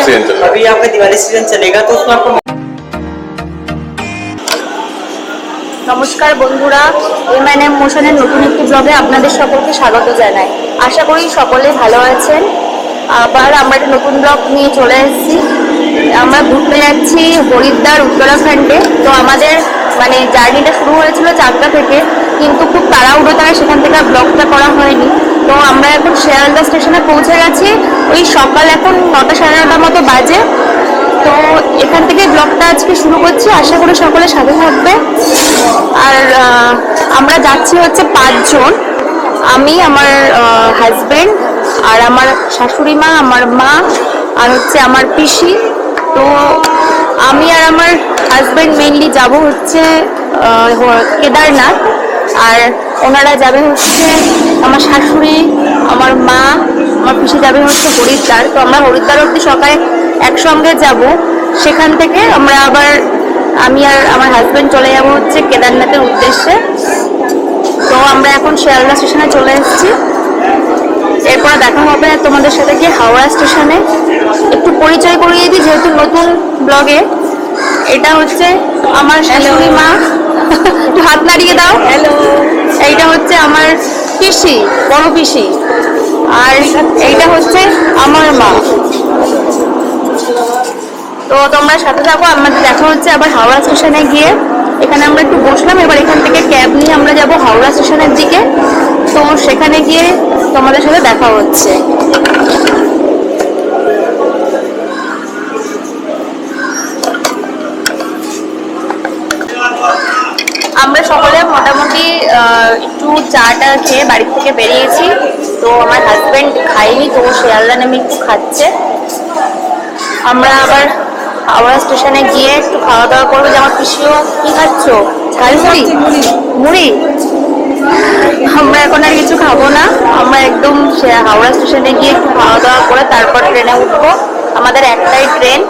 Season चल रहा है। अभी आपका दिवाली सीजन चलेगा तो उसमें आपको। নমস্কার বন্ধুরা, এমএনএম মোশনের নতুন একটি ব্লগে আপনাদের সকলকে স্বাগত জানাই। আশা করি সকলে ভালো আছেন। আবার আমরা একটা নতুন ব্লগ নিয়ে চলে এসেছি। আমরা ঘুরতে যাচ্ছি হরিদ্বার উত্তরাখণ্ডে। তো আমাদের মানে জার্নিটা শুরু হয়েছিল 4টা থেকে, কিন্তু খুব তাড়াহুড়োতাড়া সেখান থেকে ব্লগটা করা হয়নি। তো আমরা এখন শিয়ালদা স্টেশনে পৌঁছে গেছি। ওই সকাল এখন 9টা সাড়ে 9টার মতো বাজে। তো এখান থেকে ব্লগটা আজকে শুরু করছি, আশা করি সকলে সাথে থাকবে। আর আমরা যাচ্ছি হচ্ছে 5 জন, আমি, আমার হাজবেন্ড, আর আমার শাশুড়ি মা, আমার মা, আর হচ্ছে আমার পিসি। তো আমি আর আমার হাজবেন্ড মেইনলি যাব হচ্ছে কেদারনাথ, আর ওনারা যাবে হচ্ছে আমার শাশুড়ি, আমার মা, আমার পিসি যাবে হচ্ছে হরিদ্বার। তো আমরা হরিদ্বার অবধি সকালে একসঙ্গে যাব। সেখান থেকে আমরা আবার আমি আর আমার হাজবেন্ড চলে যাব হচ্ছে কেদারনাথের উদ্দেশ্যে। তো আমরা এখন শিয়ালদা স্টেশনে চলে এসেছি। এরপর দেখা হবে তোমাদের সাথে গিয়ে হাওড়া স্টেশনে। একটু পরিচয় করিয়ে দিই যেহেতু নতুন ব্লগে। এটা হচ্ছে আমার শাশুড়ি মা, একটু হাত নাড়িয়ে দাও। হ্যালো। এইটা হচ্ছে আমার পিসি, বড় পিসি, আর এইটা হচ্ছে আমার মা। তো তোমরা সাথে থাকো, আমাদের দেখা হচ্ছে আবার হাওড়া স্টেশনে গিয়ে। এখানে আমরা একটু বসলাম, এবার এখান থেকে ক্যাব নিয়ে আমরা যাব হাওড়া স্টেশনের দিকে। তো সেখানে গিয়ে তোমাদের সাথে দেখা হচ্ছে। আমরা সকলে মোটামুটি একটু চাটা খেয়ে বাড়ি থেকে বেরিয়েছি। তো আমার হাজবেন্ড খাইনি, তো শিয়ালদা নেমে একটু খাচ্ছে। আমরা আবার হাওড়া স্টেশনে গিয়ে একটু খাওয়া দাওয়া করবো। যে আমার পিসিও, কি খাচ্ছ? ঝালমুড়ি, মুড়ি। আমরা এখন আর কিছু খাবো না, আমরা একদম হাওড়া স্টেশনে গিয়ে একটু খাওয়া দাওয়া করে তারপর ট্রেনে উঠবো। আমাদের একটাই ট্রেন।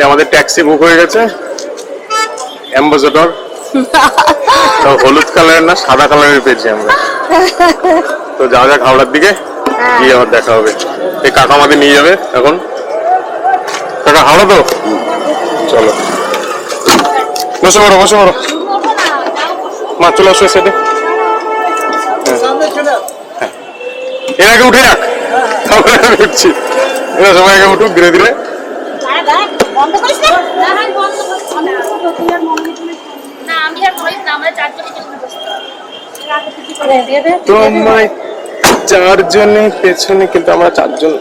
আমাদের ট্যাক্সি বুক হয়ে গেছে, অ্যাম্বাসেডর। হলুদ কালারের না সাদা কালারের পেয়েছি আমরা। তো যাওয়া যাক হাওড়ার দিকে, গিয়ে আবার দেখা হবে। এই কাকা আমাদের নিয়ে যাবে এখন। কাকা হাওড়া তো, চলো বসে পড়ো, বসে পড়ো। মা চলে আসো সেটে। এর আগে উঠে রাখ, উঠছি। এরা সবাই আগে উঠুক ধীরে ধীরে। তোমায় 4 জনের পেছনে, কিন্তু আমরা 4 জন।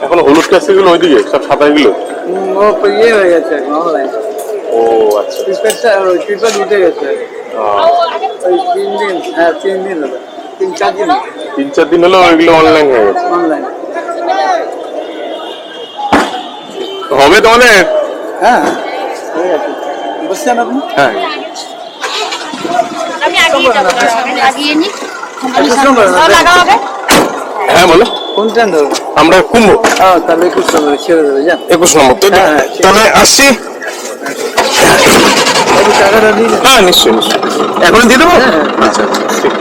এখন হলুদ ট্যাক্সি গুলো ওইদিকে, সব সাদা গুলো ইয়ে হয়ে গেছে অনলাইন। ও আচ্ছা, উঠে গেছে। 3 দিন, হ্যাঁ 3 দিন হলো, 3-4 দিন, 3-4 দিন হলো ওইগুলো অনলাইন হয়ে গেছে। অনলাইন হবে তোমাদের? হ্যাঁ হয়ে গেছে। বুঝছেন আপনি? হ্যাঁ আমি আগিয়ে নিই। হ্যাঁ বলো। কোন ট্রেন ধরবো? আমরা কুম্ভ। তাহলে 21 নম্বরে ছেড়ে দেবে, যান। 21 নম্বর তো? তাহলে আসছি। টাকাটা দিয়ে দেন। হ্যাঁ নিশ্চয়ই নিশ্চয়ই, এখন দিয়ে দেবো। আচ্ছা ঠিক।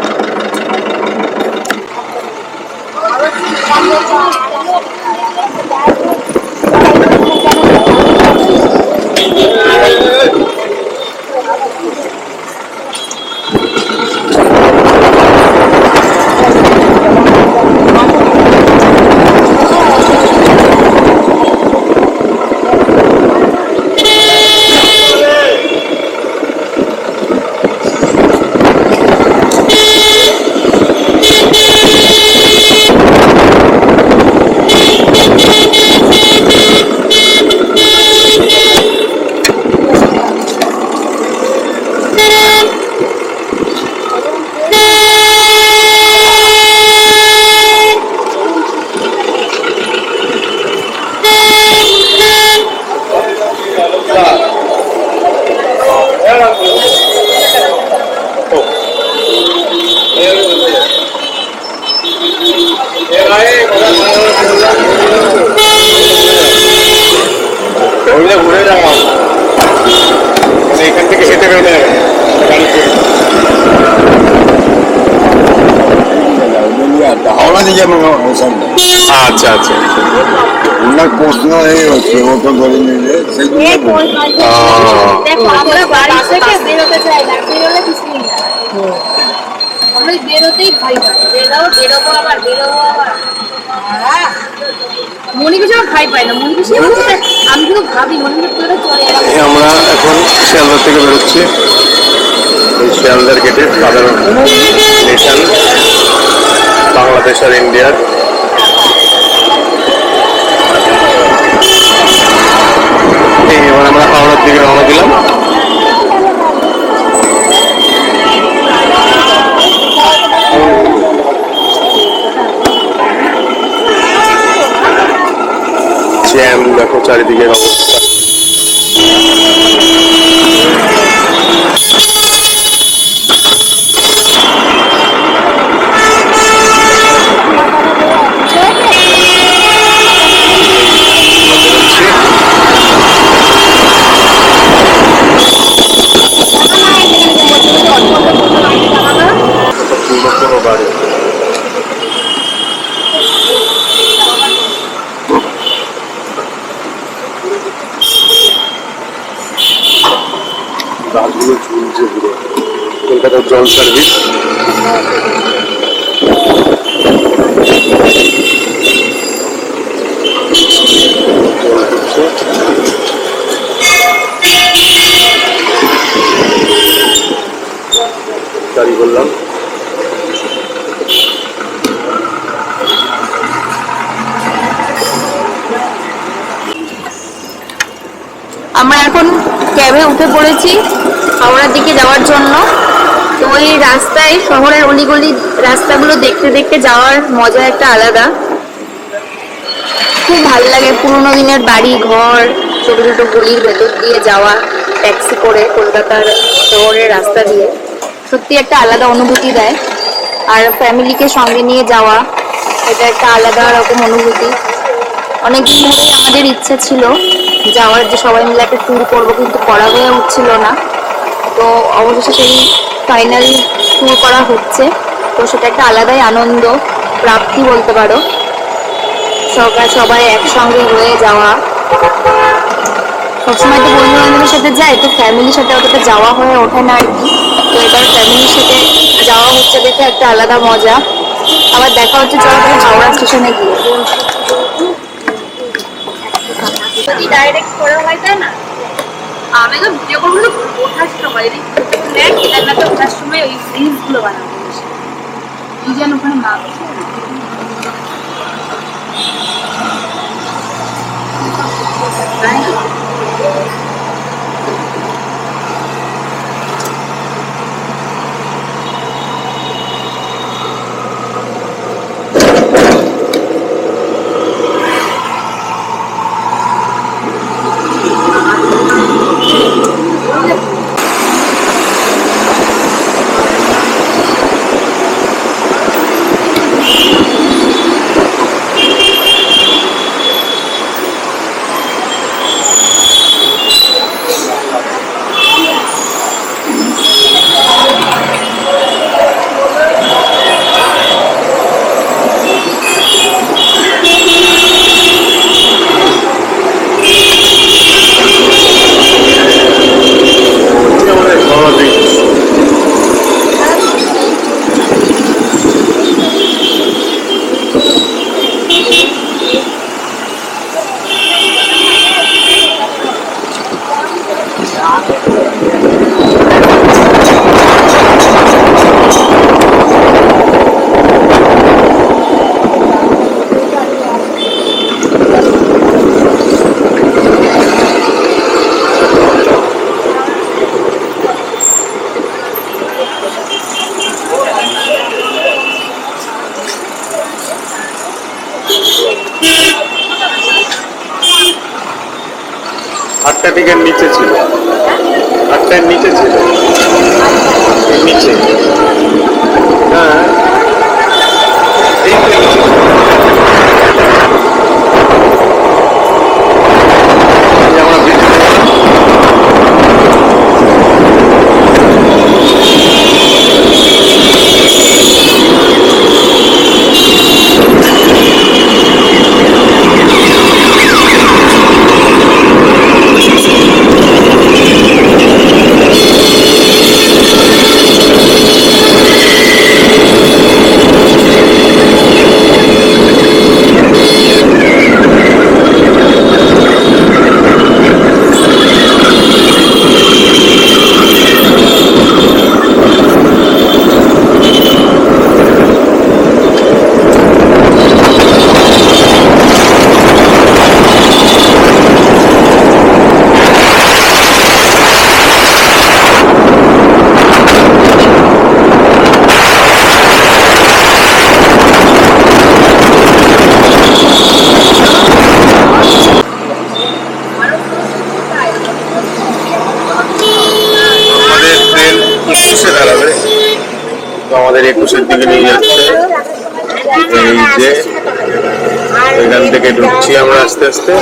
হাওড়া থেকে আমার সামনে আচ্ছা আচ্ছা। ওনার প্রশ্ন এই হচ্ছে ও তো ধরে নিলে সেই জন্য বলছি। দেখো আমরা বাড়ি থেকে বেরোতে চাই না, বেরোলে কিছুই না। আমরা বেরোতেই ভয় পাই, বেরোবো আবার মনে কিছু আমার ভয় পাই না, মনে কিছু আমি কিন্তু ভাবি মনে কিছু চলে এই আমরা এখন শিয়ালদা থেকে বেরোচ্ছি। এই শিয়ালদার গেটে সাধারণ নেশান বাংলাদেশ আর ইন্ডিয়ার। এবার আমরা হাওড়ার দিকে রওনা দিলাম। জ্যাম দেখো চারিদিকের অবস্থা। কোনো বাড়ি গাছগুলো ঝুলছে পুরো। কলকাতার জল সার্ভিস। গাড়ি করলাম। আমরা এখন ক্যাবে উঠে পড়েছি হাওড়ার দিকে যাওয়ার জন্য। তো ওই রাস্তায় শহরের অলিগলি রাস্তাগুলো দেখতে দেখতে যাওয়ার মজা একটা আলাদা, খুব ভালো লাগে। পুরোনো দিনের বাড়ি ঘর, ছোট ছোট গলির ভেতর দিয়ে যাওয়া ট্যাক্সি করে কলকাতার শহরের রাস্তা দিয়ে সত্যি একটা আলাদা অনুভূতি দেয়। আর ফ্যামিলিকে সঙ্গে নিয়ে যাওয়া, এটা একটা আলাদা রকম অনুভূতি। অনেকদিন ধরেই আমাদের ইচ্ছা ছিল যাওয়ার, যে সবাই মিলে একটা ট্যুর করবো, কিন্তু করা হয়ে উঠছিল না। তো অবশেষে সেই ফাইনাল ট্যুর করা হচ্ছে। তো সেটা একটা আলাদাই আনন্দ প্রাপ্তি বলতে পারো, সবাই একসঙ্গে হয়ে যাওয়া। সবসময় তো বন্ধু বান্ধবের সাথে যায়, তো ফ্যামিলির সাথে অতটা যাওয়া হয়ে ওঠে না আর কি। তো এবার ফ্যামিলির সাথে যাওয়া হচ্ছে দেখে একটা আলাদা মজা। আবার দেখা হচ্ছে চলো তাহলে হাওড়া স্টেশনে গিয়ে। যদি ডাইরেক্ট করে হয় তাই না, আমি তো ভিডিও করবো ওঠার সময় কেদারনাথে ওঠার সময় ওই রিলস গুলো বানাবো, এই যেন ওখানে মা আটটার নিচে ছিল, 8টার নিচে ছিল, নিচে। হ্যাঁ আমরা আমাদের 21-এর দিকে নিয়ে যাচ্ছে। এই যে এখান থেকে ঢুকছি আমরা আস্তে আস্তে।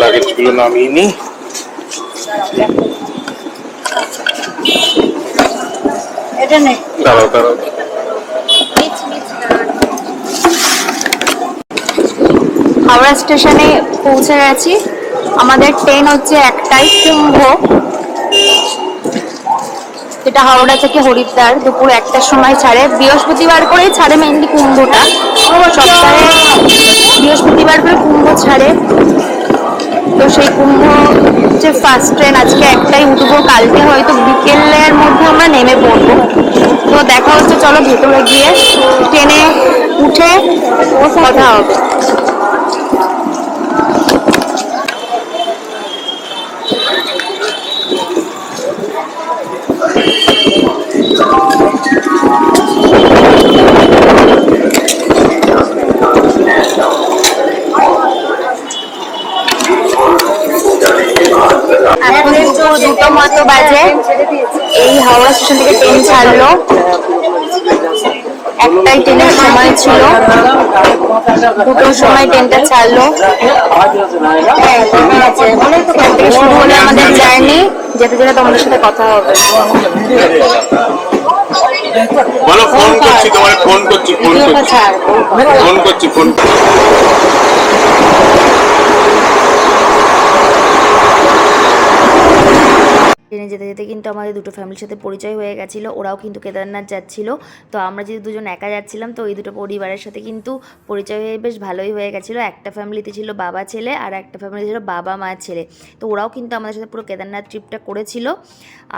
লাগেজগুলো নামিয়ে নি। এটা নেই, দাঁড়াও দাঁড়াও। হাওড়া স্টেশনে পৌঁছে গেছি। আমাদের ট্রেন হচ্ছে একটাই, কুম্ভ, যেটা হাওড়া থেকে হরিদ্বার দুপুর 1টার সময় ছাড়ে। বৃহস্পতিবার করেই ছাড়ে মেনলি কুম্ভটা, সপ্তাহে বৃহস্পতিবার করে কুম্ভ ছাড়ে। তো সেই কুম্ভ যে ফার্স্ট ট্রেন, আজকে একটাই উঠবো, কালকে হয়তো বিকেলের মধ্যে আমরা নেমে পড়বো। তো দেখা হচ্ছে, চলো ভেতরে গিয়ে ট্রেনে উঠে কথা হবে। এখন দুটো মতো বাজে, এই হাওড়া স্টেশন থেকে ট্রেন ছাড়লো। একটাই ট্রেনের সময় ছিল, দুটোর সময় ট্রেনটা ছাড়লো। এখান থেকে শুরু হলো আমাদের জার্নি। যেতে যেতে তোমাদের সাথে কথা হবে। বলো, ফোন করছি তোমার, ফোন করছি। ট্রেনে যেতে যেতে কিন্তু আমাদের দুটো ফ্যামিলির সাথে পরিচয় হয়ে গেছিলো। ওরাও কিন্তু কেদারনাথ যাচ্ছিল। তো আমরা যেহেতু দুজন একা যাচ্ছিলাম, তো এই দুটো পরিবারের সাথে কিন্তু পরিচয় হয়ে বেশ ভালোই হয়ে গেছিলো। একটা ফ্যামিলিতে ছিল বাবা ছেলে, আর একটা ফ্যামিলিতে ছিল বাবা মা ছেলে। তো ওরাও কিন্তু আমাদের সাথে পুরো কেদারনাথ ট্রিপটা করেছিল।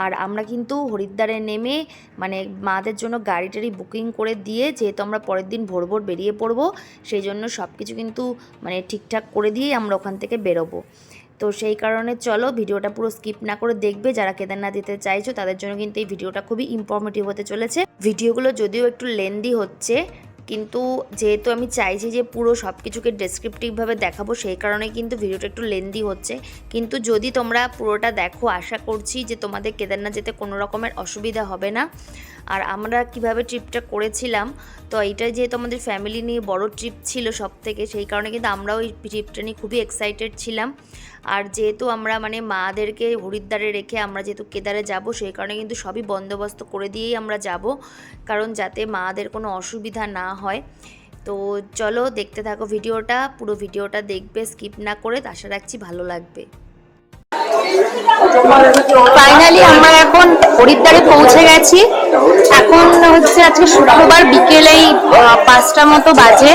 আর আমরা কিন্তু হরিদ্বারে নেমে মানে মাদের জন্য গাড়ি টাড়ি বুকিং করে দিয়ে, যেহেতু আমরা পরের দিন ভোর ভোর বেরিয়ে পড়বো, সেই জন্য সব কিছু কিন্তু মানে ঠিকঠাক করে দিয়েই আমরা ওখান থেকে বেরোবো। তো সেই কারণে চলো ভিডিওটা পুরো স্কিপ না করে দেখবে। যারা কেদারনাথ যেতে চাইছো তাদের জন্য কিন্তু এই ভিডিওটা খুবই ইনফরমেটিভ হতে চলেছে। ভিডিওগুলো যদিও একটু লেন্দি হচ্ছে, কিন্তু যেহেতু আমি চাইছি যে পুরো সব কিছুকে ডেসক্রিপটিভভাবে দেখাবো, সেই কারণে কিন্তু ভিডিওটা একটু লেন্দি হচ্ছে। কিন্তু যদি তোমরা পুরোটা দেখো, আশা করছি যে তোমাদের কেদারনাথ যেতে কোনো রকমের অসুবিধা হবে না। আর আমরা কিভাবে ট্রিপটা করেছিলাম, তো এইটা যেহেতু আমাদের ফ্যামিলি নিয়ে বড় ট্রিপ ছিল সব থেকে, সেই কারণে কিন্তু আমরাও এই ট্রিপটা নিয়ে খুবই এক্সাইটেড ছিলাম। আর যেহেতু আমরা মানে মাদেরকে হরিদ্বারে রেখে আমরা যেহেতু কেদারে যাব, সেই কারণে কিন্তু সবই বন্দোবস্ত করে দিয়েই আমরা যাব, কারণ যাতে মাদের কোনো অসুবিধা না হয়। তো চলো দেখতে থাকো ভিডিওটা, পুরো ভিডিওটা দেখবে স্কিপ না করে। আশা রাখছি ভালো লাগবে। ফাইনালি আমরা এখন হরিদ্বারে পৌঁছে গেছি। এখন হচ্ছে আজকে শুক্রবার, বিকেলেই 5টার মতো বাজে।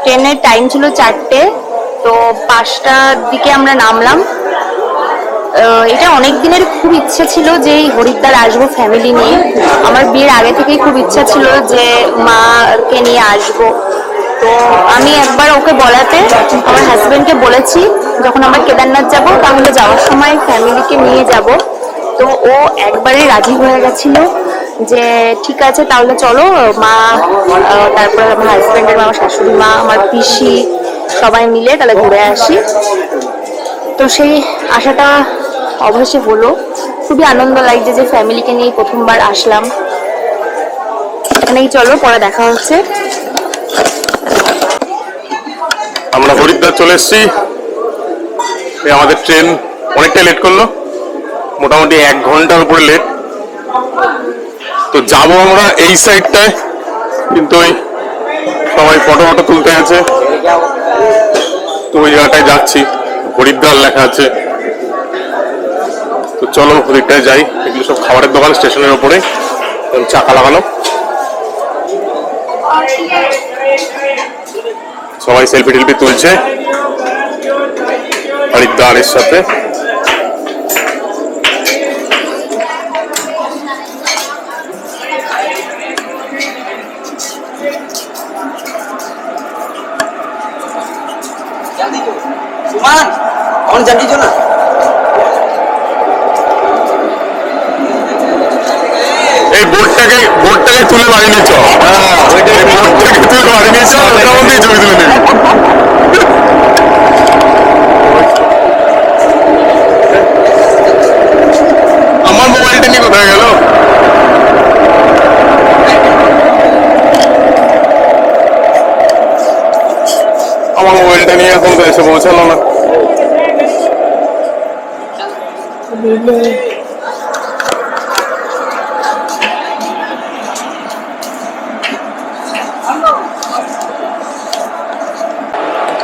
ট্রেনের টাইম ছিল 4টে, তো 5টার দিকে আমরা নামলাম। এটা অনেক দিনের খুব ইচ্ছে ছিল যে এই হরিদ্বার আসবো ফ্যামিলি নিয়ে। আমার বিয়ের আগে থেকেই খুব ইচ্ছা ছিল যে মাকে নিয়ে আসবো। তো আমি একবার ওকে বলাতে আমার হাজবেন্ডকে বলেছি, যখন আমরা কেদারনাথ যাব তাহলে যাওয়ার সময় ফ্যামিলিকে নিয়ে যাব। তো ও একবারে রাজি হয়ে গেছিল যে ঠিক আছে তাহলে চলো। মা, তারপরে আমার হাজবেন্ডের মা, আমার শাশুড়ি মা, আমার পিসি, সবাই মিলে তাহলে ঘুরে আসি। তো সেই আশাটা অবশ্যই হলো। খুবই আনন্দ লাগছে যে ফ্যামিলিকে নিয়ে প্রথমবার আসলাম। এখানেই চলো, পরে দেখা হচ্ছে। আমরা হরিদ্বার চলে এসেছি। আমাদের ট্রেন অনেকটা লেট করলো, মোটামুটি 1 ঘন্টার উপরে লেট। তো যাবো আমরা এই সাইডটায়, কিন্তু ওই সবাই ফটো ফটো তুলতে আছে, তো ওই জায়গাটায় যাচ্ছি। হরিদ্বার লেখা আছে, তো চলো ওদিকটায় যাই। এগুলো সব খাবারের দোকান স্টেশনের উপরে, চাকা লাগানো। সবাই সেলফি টেলফি তুলছে হরিদ্বারের সাথে। সুমান অন জানি না এই বোর্ডটাকে তুলে বাড়ি নিচ্ছ, বোর্ডটাকে তুলে বাড়ি নিচ্ছ, ওটার মধ্যেই ছবি তুলে নিবি। আমার মোবাইলটা নিয়ে কোথায় গেল? আমার মোবাইলটা নিয়ে এখন তো এসে পৌঁছালো না।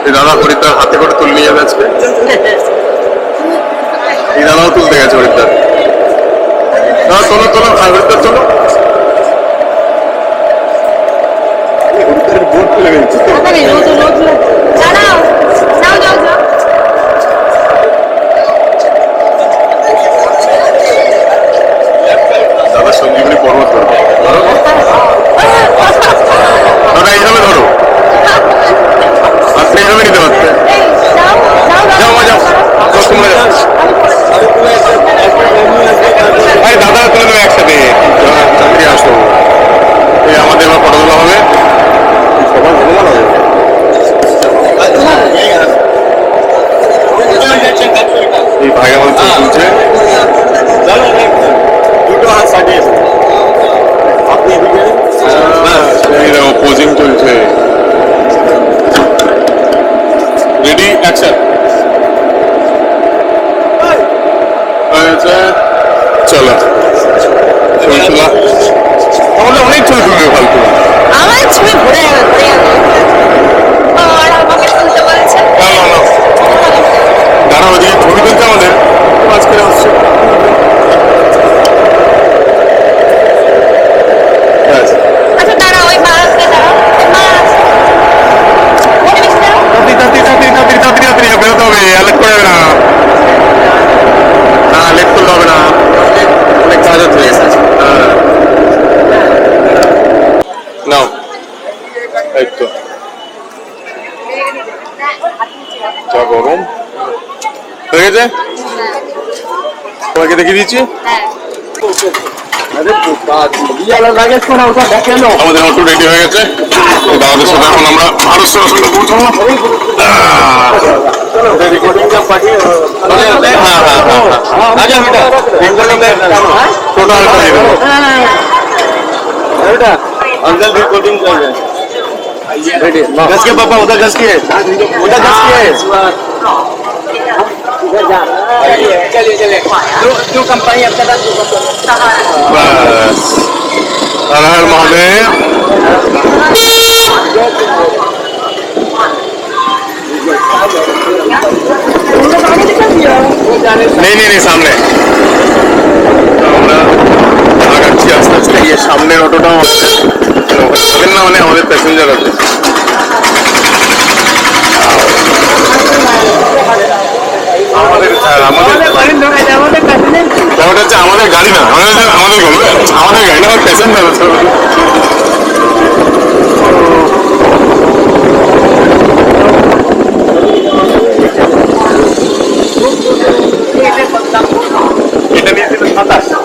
এই দাদা হরিদ্বার হাতে করে তুলে নিয়ে যাবে আজকে। এই দাদাও তুলতে গেছে হরিদ্বার। দাদা তোলো তোলো, হরিদ্বার তোলো। হরিদ্বারের বোর্ড তুলে গেছে। দাদা সঞ্জীবনী পর্বত ধরো, দাদা এইভাবে ধরো, আপনি এইভাবে নিতে পারতেন। যাও মা যাও, তোমরা যাও। আরে দাদা তুলে নেবে একসাথে, চাকরি আসো। এই আমাদের এবার ফটো তোলা হবে, সবার ভগবান হবে। এই ভাই আমার তুলছে, দুটো হাত সাজিয়ে আপনি পোজিং চলছে। Ready action. চলো ছবি তোলা, আমাদের অনেক ছবি তুলবে ফালতু। আমার ছবি ঘুরে গেল আর আমাকে তুলতে বলছে। না না না, দাঁড়াও, ওদিকে ছবি তুলছে আমাদের, মাঝখানে আসছে। আচ্ছা দাঁড়াও, ওই মা আসতে দাঁড়াও, মা আসছে। তাড়াতাড়ি বেরোতে হবে, লেট করে যাবে না। না লেট করলে হবে না, অনেক কাজ আছে। নাও এই তো, যা গরম হয়ে গেছে, তোমাকে দেখিয়ে দিচ্ছি। আমাদের অটো রেডি হয়ে গেছে, দাদাদের সাথে এখন আমরা ভারত সেবাশ্রমে পৌঁছাবো। अंकल भी कोटिंग कर रहे हैं। गस के पापा उधर गस के, उधर गस के। चलिए चलिए, जो कंपनी आपका था बस, हर हर महादेव। नहीं सामने আমরা আগাচ্ছি আস্তে আস্তে গিয়ে। সামনের অটোটাও আমাদের না, মানে আমাদের প্যাসেঞ্জার আছে। আমাদের ব্যাপারটা হচ্ছে আমাদের গাড়ি না, আমাদের গাড়ি না, আমার প্যাসেঞ্জার আছে। এটা নিয়েছিল 27।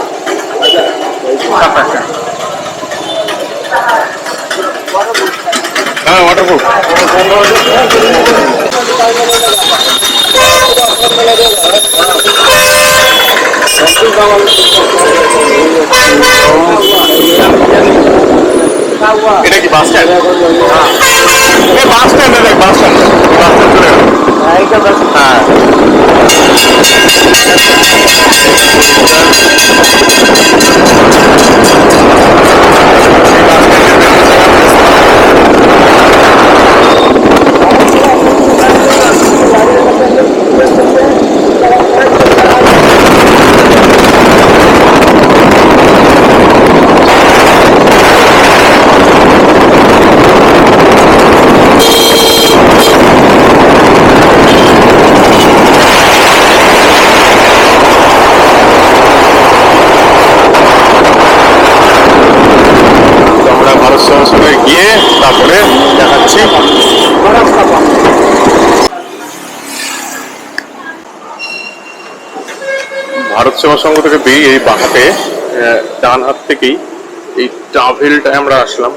হ্যাঁ ওয়াটারপ্রুফ। এটা কি বাস স্ট্যান্ড? হ্যাঁ বাস স্ট্যান্ড, দেখ বাস স্ট্যান্ড, বাস স্ট্যান্ড চলে গেল। হ্যাঁ ভারত সেবা সংঘ থেকে বেরিয়ে এই বাঁহাতে ডান হাত থেকেই এই ট্রাভেলটায় আমরা আসলাম,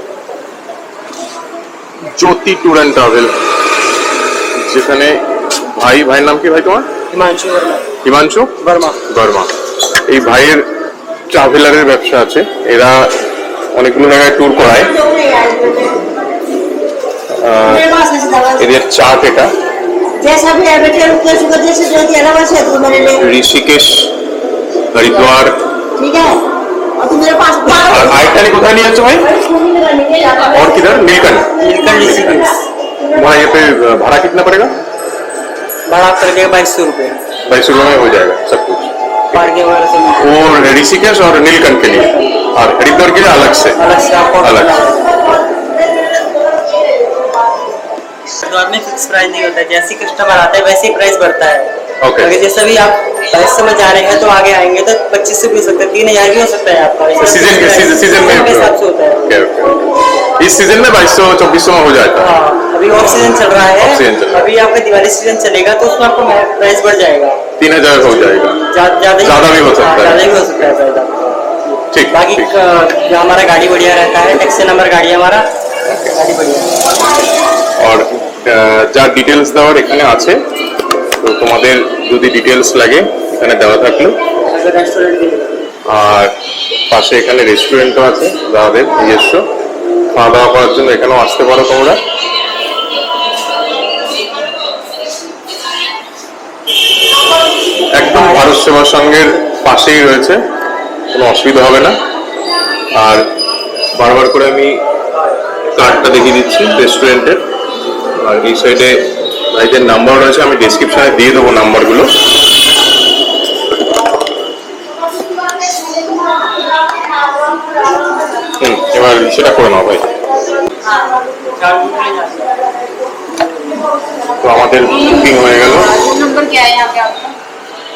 জ্যোতি ট্যুর অ্যান্ড ট্রাভেল, যেখানে ভাইয়ের নাম কি ভাই তোমার? হিমাংশু বর্মা। এই ভাইয়ের ট্রাভেলারের ব্যবসা আছে, এরা অনেকগুলো জায়গায় ট্যুর করায়। এদের চার্ট এটা, ঋষিকেশ, হরিদ্বার। আর আইটানি কোথায় নিয়ে যাচ্ছ ভাই? और किधर? नीलकंठ। वहाँ ये पे भाड़ा कितना पड़ेगा? भाड़ा कर देगा 2200 रुपये। 2200 रुपये में हो जाएगा सब कुछ। पार्किंग वगैरह सब वो ऋषिकेश और नीलकंठ के लिए, और हरिद्वार के लिए अलग से आपको अलग से। हरिद्वार में फिक्स प्राइस नहीं होता है, जैसे कस्टमर आता है वैसे ही प्राइस बढ़ता है। ओके। अगर जैसे भी आप 2200 में जा रहे हैं तो आगे आएंगे तो 2500 भी हो सकता है, 3000 भी हो सकता है आपका। सीजन में के हिसाब से होता है। Okay okay. इस सीजन में 2200-2400 में हो जाता है। हाँ, अभी ऑफ सीजन चल रहा है। ऑफ सीजन चल रहा है। अभी आपका दिवाली सीजन चलेगा तो उसमें आपको प्राइस बढ़ जाएगा, 3000 हो जाएगा, ज्यादा भी हो सकता है। ज्यादा भी हो सकता है प्राइस आपका। ठीक। बाकी ठीक। जो हमारा गाड़ी बढ़िया रहता है, टैक्सी नंबर गाड़ी हमारा गाड़ी बढ़िया। और যা ডিটেলস দেওয়ার এখানে আছে, তো তোমাদের যদি ডিটেলস লাগে এখানে দেওয়া থাকলো। रेस्टोरेंट আর পাশে এখানে রেস্টুরেন্টও আছে যাদের নিজস্ব, খাওয়া দাওয়া করার জন্য এখানেও আসতে পারো তোমরা। একদম ভারত সেবা সংঘের পাশেই রয়েছে, কোনো অসুবিধা হবে না। আর বারবার করে আমি কার্ডটা দেখিয়ে দিচ্ছি রেস্টুরেন্টের, আর এই সাইডে ভাইদের নাম্বার রয়েছে, আমি ডেসক্রিপশনে দিয়ে দেবো নাম্বারগুলো। এবার সেটা করে নাও ভাই। তো আমাদের বুকিং হয়ে গেল। रूम नंबर क्या है यहाँ पे आपका?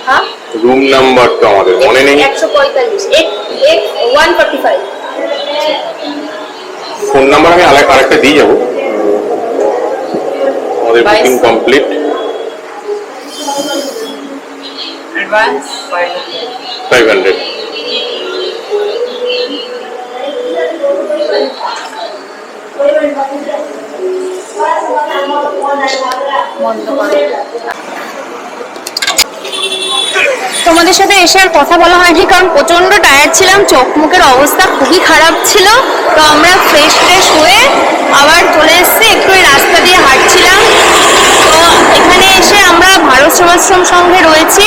हाँ, রুম নাম্বার তো আমাদের মনে নেই, 145 145। ফোন নাম্বার আমি আরেকটা দিয়ে যাবো। আমাদের বুকিং কমপ্লিট। एडवांस 500। তোমাদের সাথে এসে আর কথা বলা হয়নি, কারণ প্রচন্ড টায়ার্ড ছিলাম, চোখ মুখের অবস্থা খুবই খারাপ ছিল। তো আমরা ফ্রেশ হয়ে আবার চলে এসেছি, একটু এই রাস্তা দিয়ে হাঁটছিলাম। তো এখানে এসে আমরা ভারত সেবাশ্রম সংঘে রয়েছি।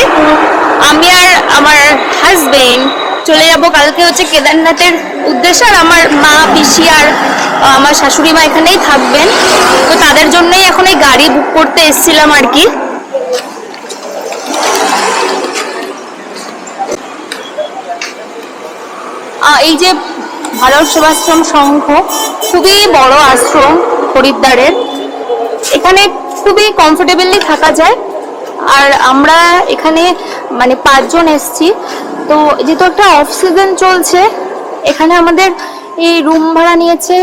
আমি আর আমার হাজবেন্ড চলে যাব কালকে হচ্ছে কেদারনাথের উদ্দেশ্যে, আর আমার মা, পিসি আর আমার শাশুড়ি মা এখানেই থাকবেন। তো তাদের জন্যই এখন এই গাড়ি বুক করতে এসেছিলাম আর কি। এই যে ভারত সেবাশ্রম সংঘ খুবই বড় আশ্রম হরিদ্বারের, এখানে খুবই কমফোর্টেবলি থাকা যায়। আর আমরা এখানে মানে 5 জন এসছি। তো যেহেতু একটা অফ সিজন চলছে, এখানে আমাদের এই রুম ভাড়া নিয়েছে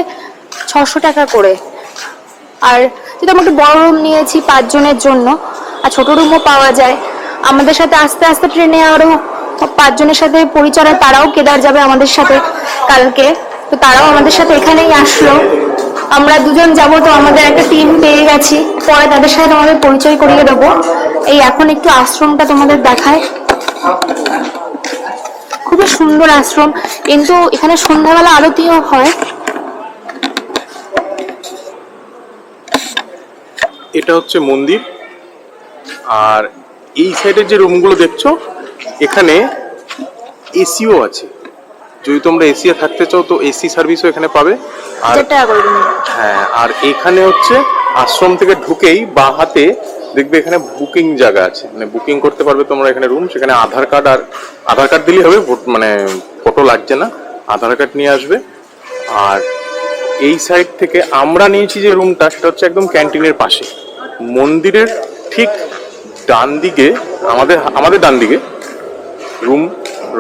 600 টাকা করে। আর যেহেতু আমরা একটা বড় রুম নিয়েছি 5 জনের জন্য, আর ছোট রুমও পাওয়া যায়। আমাদের সাথে আস্তে আস্তে ট্রেনে আরও 5 জনের সাথে পরিচয়, তারাও কেদার যাবে আমাদের সাথে কালকে। তো তারাও আমাদের সাথে এখানেই আসলো, আমরা 2 জন যাবো। তো আমাদের একটা টিম পেয়ে গেছি, পরে তাদের সাথে আমাদের পরিচয় করিয়ে দেবো। এই এখন একটু আশ্রমটা তোমাদের দেখায়, খুবই সুন্দর আশ্রম, কিন্তু এখানে সন্ধ্যাবেলা আরতিও হয়। এটা হচ্ছে মন্দির। আর এই সাইডের যে রুমগুলো দেখছো, এখানে এসিও আছে। যদি তোমরা এসিতে থাকতে চাও তো এসি সার্ভিসও এখানে পাবে। আর 1000 টাকা করে দিন। হ্যাঁ, আর এখানে হচ্ছে আশ্রম থেকে ঢুকেই বাঁ হাতে দেখবে এখানে বুকিং জায়গা আছে, মানে বুকিং করতে পারবে তোমরা এখানে রুম। সেখানে আধার কার্ড দিলেই হবে, মানে ফটো লাগছে না, আধার কার্ড নিয়ে আসবে। আর এই সাইড থেকে আমরা নিয়েছি যে রুমটা, সেটা হচ্ছে একদম ক্যান্টিনের পাশে, মন্দিরের ঠিক ডান দিকে, আমাদের ডান দিকে রুম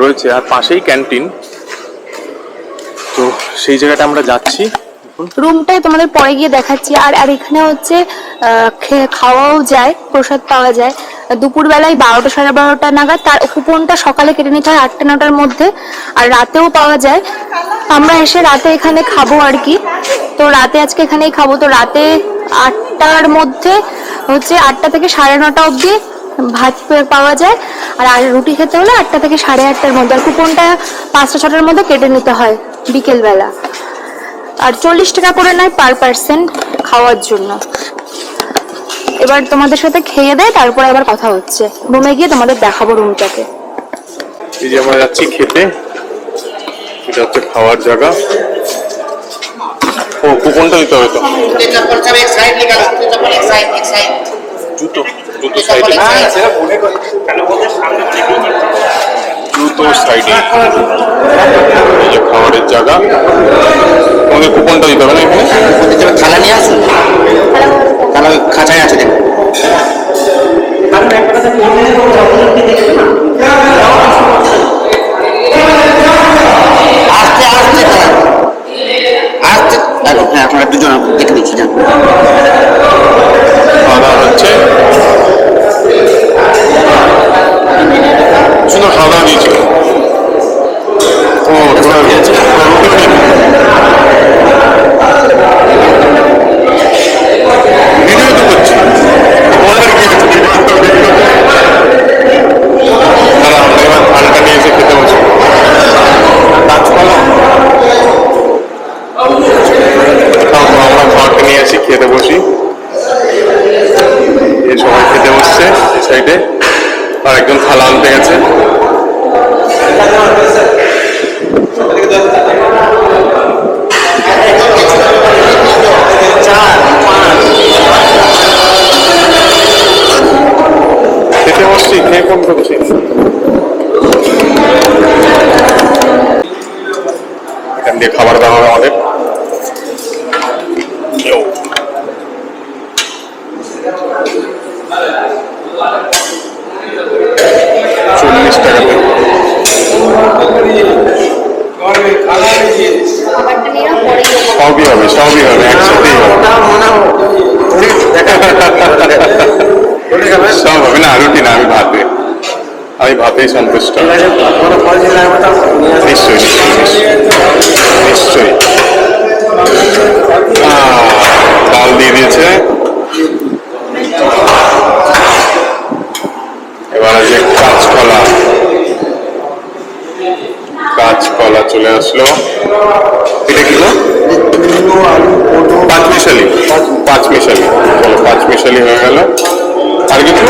রয়েছে, আর পাশেই ক্যান্টিন। তো সেই জায়গাটা আমরা যাচ্ছি। রুমটাই তোমাদের পরে গিয়ে দেখাচ্ছি। আর এখানে হচ্ছে খাওয়াও যায়, প্রসাদ পাওয়া যায়। দুপুরবেলায় 12টা 12:30 নাগাদ। তার কুপনটা সকালে কেটে নিতে হয় 8টা 9টার মধ্যে, আর রাতেও পাওয়া যায়। আমরা এসে রাতে এখানে খাবো আর কি, তো রাতে আজকে এখানেই খাবো। তো রাতে 8টার মধ্যে হচ্ছে 8টা থেকে 9:30 অবধি ভাত পাওয়া যায়, আর রুটি খেতে হলে 8টা থেকে 8:30টার মধ্যে। আর কুপনটা 5টা 6টার মধ্যে কেটে নিতে হয় বিকেলবেলা, আর 40 টাকা করে নেয় পার পার্সন খাওয়ার জন্য। এবার তোমাদের সাথে খেয়ে দেয়, তারপরে আবার কথা হচ্ছে। রুমে গিয়ে তোমাদের দেখাবো রুমটাকে। এই যে আমরা যাচ্ছি খেতে, এটা হচ্ছে খাওয়ার জায়গা। ও কুপনটা দিতে হবে তো। জুতো জুতো সাইডে, জুতো সাইডে এই যে খাবারের জায়গা। তোমাদের কুপনটা দিতে হবে না এখানে? থালা নিয়ে আসুন, থালা ওই খাঁচায় আছে দেখুন। আস্তে আস্তে আস্তে দেখো, হ্যাঁ আপনারা দুজন দেখে দিচ্ছি যান। খাওয়া দাওয়া হচ্ছে, সুন্দর খাওয়া দাওয়া দিয়েছিল। ও তোমরা ভিডিও তো করছি, বলার কি আছে? আমরা এবার থালটা নিয়ে এসে খেতে বসি। গাছপালা আমরা খাওয়াটা নিয়ে আসি, খেতে বসি। এই সবাই খেতে বসছে এই সাইডে, আর একজন থালা আনতে গেছে। খেতে বসছি, খেয়ে ফোন করছি। এখান দিয়ে খাবার দেওয়া হবে আমাদের। 40 টাকাতে সবই হবে, সবই হবে, একসাথেই হবে। সব হবে না, রুটি না, আমি ভাতেই সন্তুষ্ট। নিশ্চয়ই নিশ্চয়ই। ডাল দিয়ে দিয়েছে। এবার আছে কাঁচকলা চলে আসলো। এটা কি পাঁচমিশালি? পাঁচমিশালি, চলো পাঁচমিশালি হয়ে গেল। আর কিছু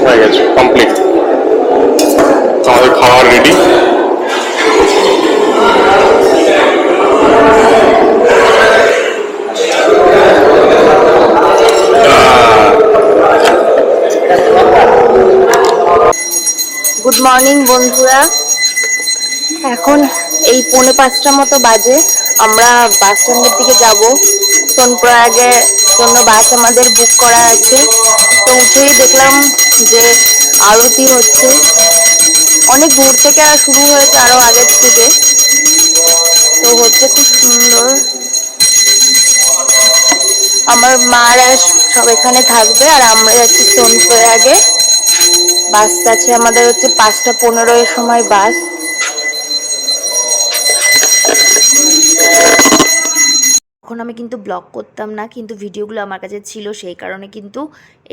হয়ে গেছে, কমপ্লিট। আমাদের খাবার রেডি। গুড মর্নিং বন্ধুরা, এখন এই 4:45 মতো বাজে। আমরা বাস স্ট্যান্ডের দিকে যাব, সোনপ্রয়াগের জন্য বাস আমাদের বুক করা আছে। তো উঠেই দেখলাম যে আরতি হচ্ছে, অনেক দূর থেকে শুরু হয়েছে, আরো আগের থেকে। তো হচ্ছে খুব সুন্দর। আমার মারা সব এখানে থাকবে, আর আমরা যাচ্ছি সোনপ্রয়াগে। বাস আছে আমাদের হচ্ছে 5:15 সময় বাস। তখন আমি কিন্তু ব্লগ করতাম না, কিন্তু ভিডিওগুলো আমার কাছে ছিল, সেই কারণে কিন্তু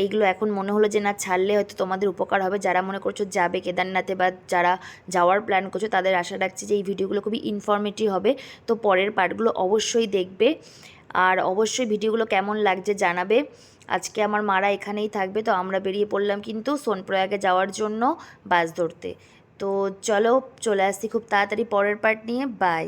এইগুলো এখন মনে হলো যে না, ছাড়লে হয়তো তোমাদের উপকার হবে। যারা মনে করছো যাবে কেদারনাথে বা যারা যাওয়ার প্ল্যান করছো, তাদের আশা রাখছি যে এই ভিডিওগুলো খুবই ইনফরমেটিভ হবে। তো পরের পার্টগুলো অবশ্যই দেখবে, আর অবশ্যই ভিডিওগুলো কেমন লাগছে জানাবে। আজকে আমার মারা এখানেই থাকবে, তো আমরা বেরিয়ে পড়লাম কিন্তু সোনপ্রয়াগে যাওয়ার জন্য বাস ধরতে। তো চলো, চলে আসছি খুব তাড়াতাড়ি পরের পার্ট নিয়ে। বাই।